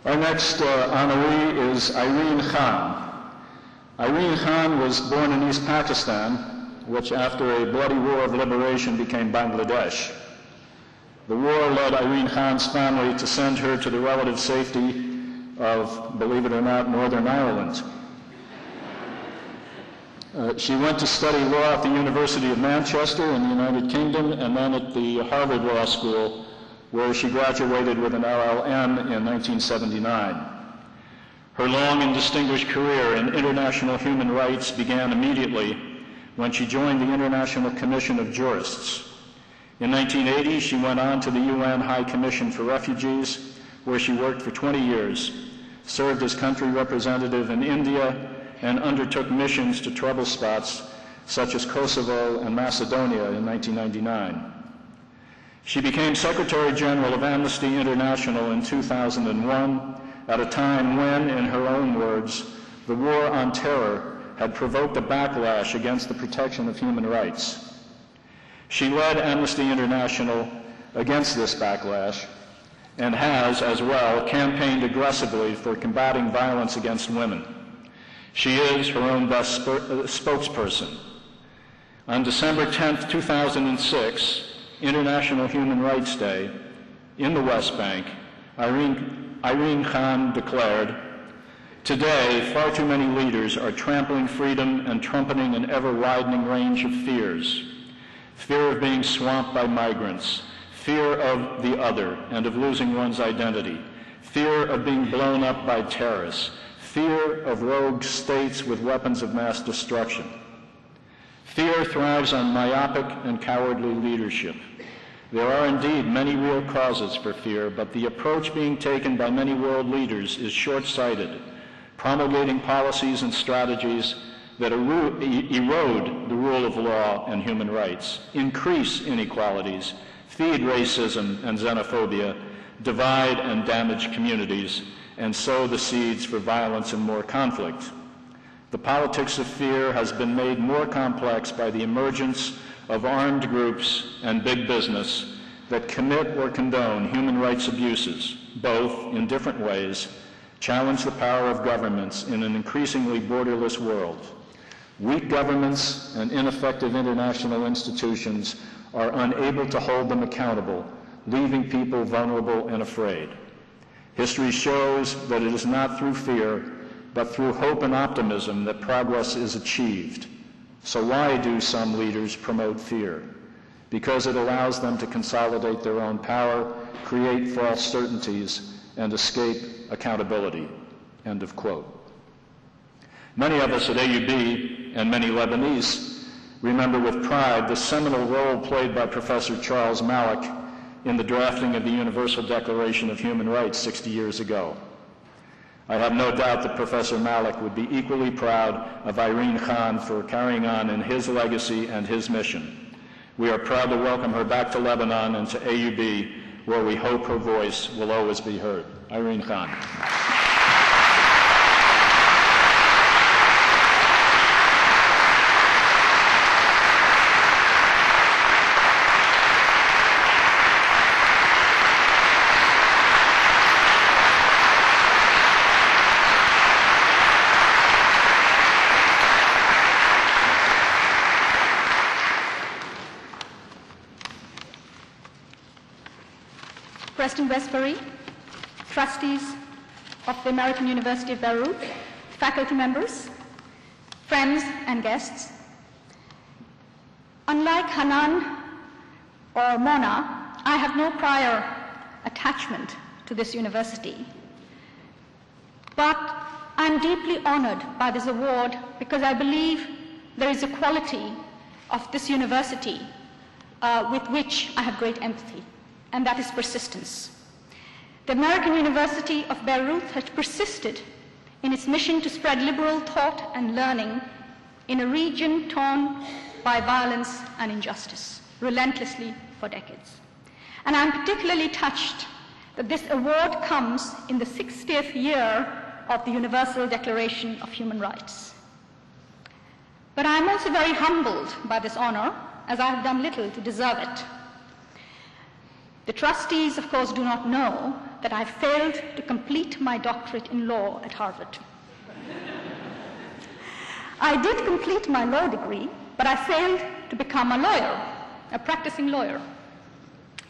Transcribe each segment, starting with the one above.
Our next honoree is Irene Khan. Irene Khan was born in East Pakistan, which after a bloody war of liberation became Bangladesh. The war led Irene Khan's family to send her to the relative safety of, believe it or not, Northern Ireland. She went to study law at the University of Manchester in the United Kingdom and then at the Harvard Law School, where she graduated with an LLM in 1979. Her long and distinguished career in international human rights began immediately when she joined the International Commission of Jurists. In 1980, she went on to the UN High Commission for Refugees, where she worked for 20 years, served as country representative in India, and undertook missions to trouble spots such as Kosovo and Macedonia in 1999. She became Secretary General of Amnesty International in 2001, at a time when, in her own words, the war on terror had provoked a backlash against the protection of human rights. She led Amnesty International against this backlash and has, as well, campaigned aggressively for combating violence against women. She is her own best spokesperson. On December 10, 2006, International Human Rights Day, in the West Bank, Irene Khan declared, "Today, far too many leaders are trampling freedom and trumpeting an ever-widening range of fears. Fear of being swamped by migrants, fear of the other and of losing one's identity, fear of being blown up by terrorists, fear of rogue states with weapons of mass destruction. Fear thrives on myopic and cowardly leadership. There are indeed many real causes for fear, but the approach being taken by many world leaders is short-sighted, promulgating policies and strategies that erode the rule of law and human rights, increase inequalities, feed racism and xenophobia, divide and damage communities, and sow the seeds for violence and more conflict. The politics of fear has been made more complex by the emergence of armed groups and big business that commit or condone human rights abuses, both in different ways, challenge the power of governments in an increasingly borderless world. Weak governments and ineffective international institutions are unable to hold them accountable, leaving people vulnerable and afraid. History shows that it is not through fear, but through hope and optimism that progress is achieved. So why do some leaders promote fear? Because it allows them to consolidate their own power, create false certainties, and escape accountability." End of quote. Many of us at AUB, and many Lebanese, remember with pride the seminal role played by Professor Charles Malik in the drafting of the Universal Declaration of Human Rights 60 years ago. I have no doubt that Professor Malik would be equally proud of Irene Khan for carrying on in his legacy and his mission. We are proud to welcome her back to Lebanon and to AUB, where we hope her voice will always be heard. Irene Khan. President Westbury, trustees of the American University of Beirut, faculty members, friends and guests. Unlike Hanan or Mona, I have no prior attachment to this university. But I'm deeply honored by this award because I believe there is a quality of this university with which I have great empathy, and that is persistence. The American University of Beirut has persisted in its mission to spread liberal thought and learning in a region torn by violence and injustice, relentlessly for decades. And I'm particularly touched that this award comes in the 60th year of the Universal Declaration of Human Rights. But I'm also very humbled by this honor, as I have done little to deserve it. The trustees, of course, do not know, that I failed to complete my doctorate in law at Harvard. I did complete my law degree, but I failed to become a lawyer, a practicing lawyer.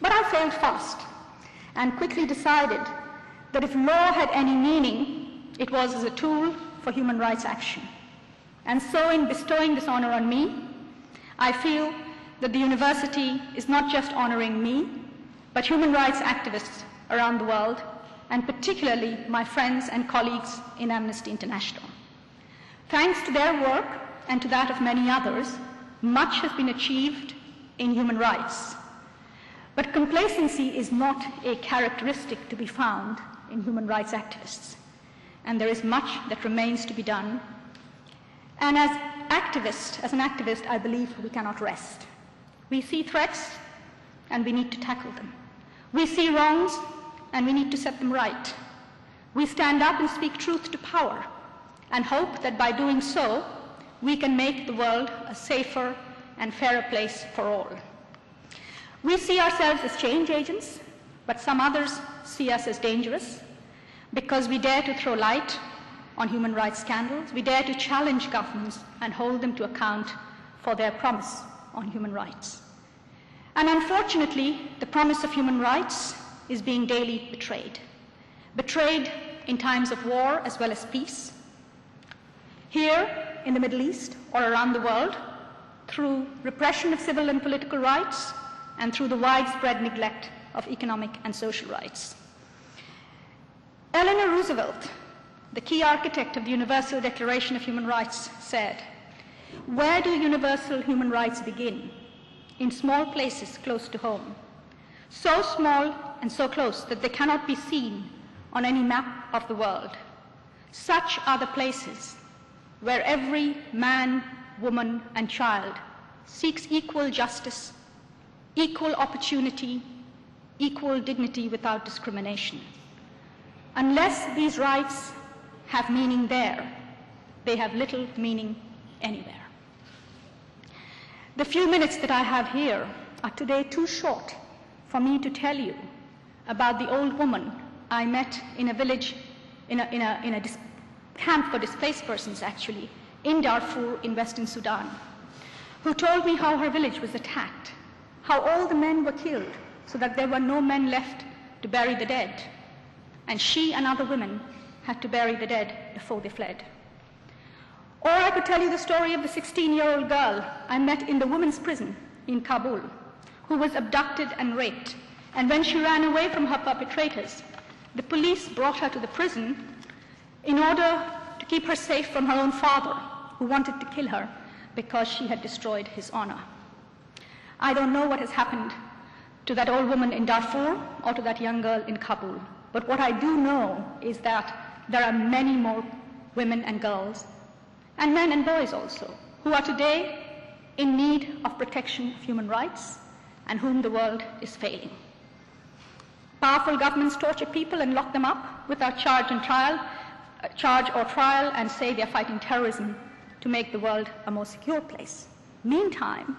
But I failed fast and quickly decided that if law had any meaning, it was as a tool for human rights action. And so in bestowing this honor on me, I feel that the university is not just honoring me, but human rights activists around the world, and particularly my friends and colleagues in Amnesty International. Thanks to their work and to that of many others, much has been achieved in human rights. But complacency is not a characteristic to be found in human rights activists, and there is much that remains to be done. And as an activist, I believe we cannot rest. We see threats, and we need to tackle them. We see wrongs, and we need to set them right. We stand up and speak truth to power, and hope that by doing so, we can make the world a safer and fairer place for all. We see ourselves as change agents, but some others see us as dangerous because we dare to throw light on human rights scandals. We dare to challenge governments and hold them to account for their promise on human rights. And unfortunately, the promise of human rights is being daily betrayed. Betrayed in times of war as well as peace. Here in the Middle East or around the world, through repression of civil and political rights, and through the widespread neglect of economic and social rights. Eleanor Roosevelt, the key architect of the Universal Declaration of Human Rights, said, "Where do universal human rights begin? In small places close to home. So small and so close that they cannot be seen on any map of the world. Such are the places where every man, woman, and child seeks equal justice, equal opportunity, equal dignity without discrimination. Unless these rights have meaning there, they have little meaning anywhere." The few minutes that I have here are today too short for me to tell you about the old woman I met in a village, in a camp for displaced persons actually, in Darfur in Western Sudan, who told me how her village was attacked, how all the men were killed so that there were no men left to bury the dead, and she and other women had to bury the dead before they fled. Or I could tell you the story of the 16-year-old girl I met in the women's prison in Kabul, who was abducted and raped, and when she ran away from her perpetrators, the police brought her to the prison in order to keep her safe from her own father, who wanted to kill her because she had destroyed his honor. I don't know what has happened to that old woman in Darfur or to that young girl in Kabul, but what I do know is that there are many more women and girls, and men and boys also, who are today in need of protection of human rights and whom the world is failing. Powerful governments torture people and lock them up without charge or trial and say they are fighting terrorism to make the world a more secure place. Meantime,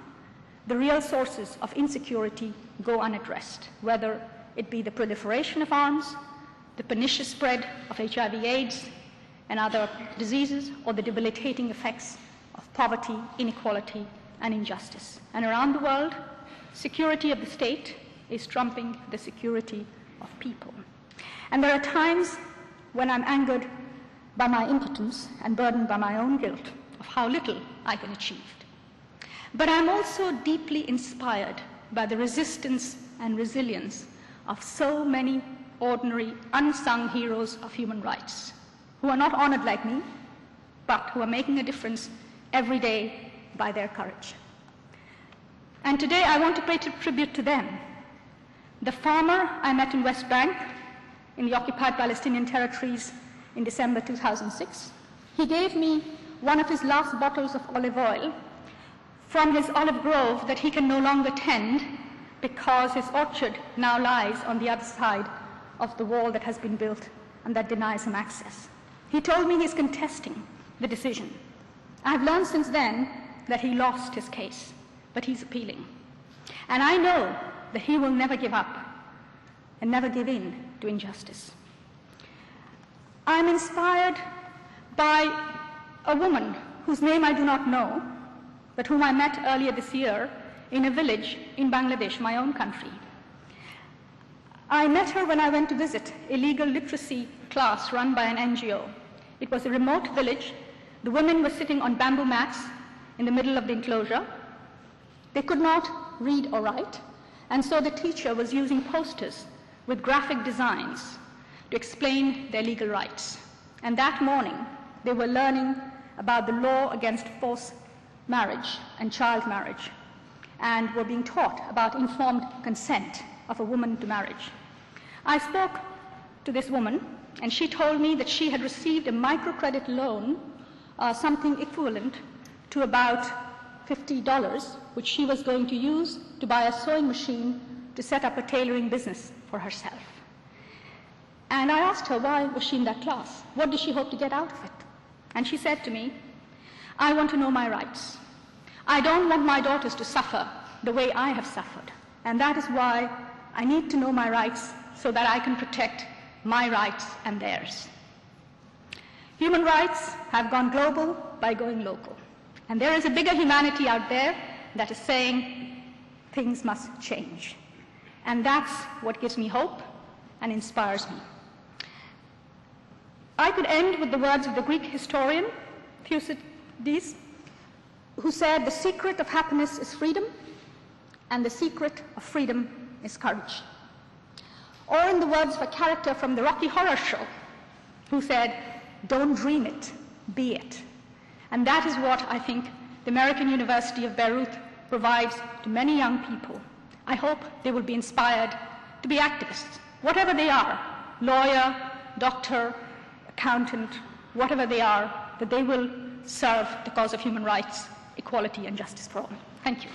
the real sources of insecurity go unaddressed, whether it be the proliferation of arms, the pernicious spread of HIV/AIDS and other diseases, or the debilitating effects of poverty, inequality, and injustice. And around the world, security of the state is trumping the security of people. And there are times when I'm angered by my impotence and burdened by my own guilt of how little I can achieve. But I'm also deeply inspired by the resistance and resilience of so many ordinary, unsung heroes of human rights, who are not honored like me, but who are making a difference every day by their courage. And today I want to pay tribute to them. The farmer I met in West Bank, in the occupied Palestinian territories in December 2006, he gave me one of his last bottles of olive oil from his olive grove that he can no longer tend because his orchard now lies on the other side of the wall that has been built and that denies him access. He told me he's contesting the decision. I've learned since then that he lost his case, but he's appealing. And I know that he will never give up and never give in to injustice. I'm inspired by a woman whose name I do not know, but whom I met earlier this year in a village in Bangladesh, my own country. I met her when I went to visit a legal literacy class run by an NGO. It was a remote village. The women were sitting on bamboo mats in the middle of the enclosure. They could not read or write, and so the teacher was using posters with graphic designs to explain their legal rights. And that morning, they were learning about the law against forced marriage and child marriage, and were being taught about informed consent of a woman to marriage. I spoke to this woman, and she told me that she had received a microcredit loan, something equivalent to about $50, which she was going to use to buy a sewing machine to set up a tailoring business for herself. And I asked her why was she in that class? What did she hope to get out of it? And she said to me, I want to know my rights. I don't want my daughters to suffer the way I have suffered. And that is why I need to know my rights so that I can protect my rights and theirs. Human rights have gone global by going local. And there is a bigger humanity out there that is saying things must change. And that's what gives me hope and inspires me. I could end with the words of the Greek historian Thucydides, who said, the secret of happiness is freedom, and the secret of freedom is courage. Or in the words of a character from the Rocky Horror Show, who said, don't dream it, be it. And that is what I think the American University of Beirut provides to many young people. I hope they will be inspired to be activists, whatever they are, lawyer, doctor, accountant, whatever they are, that they will serve the cause of human rights, equality, and justice for all. Thank you.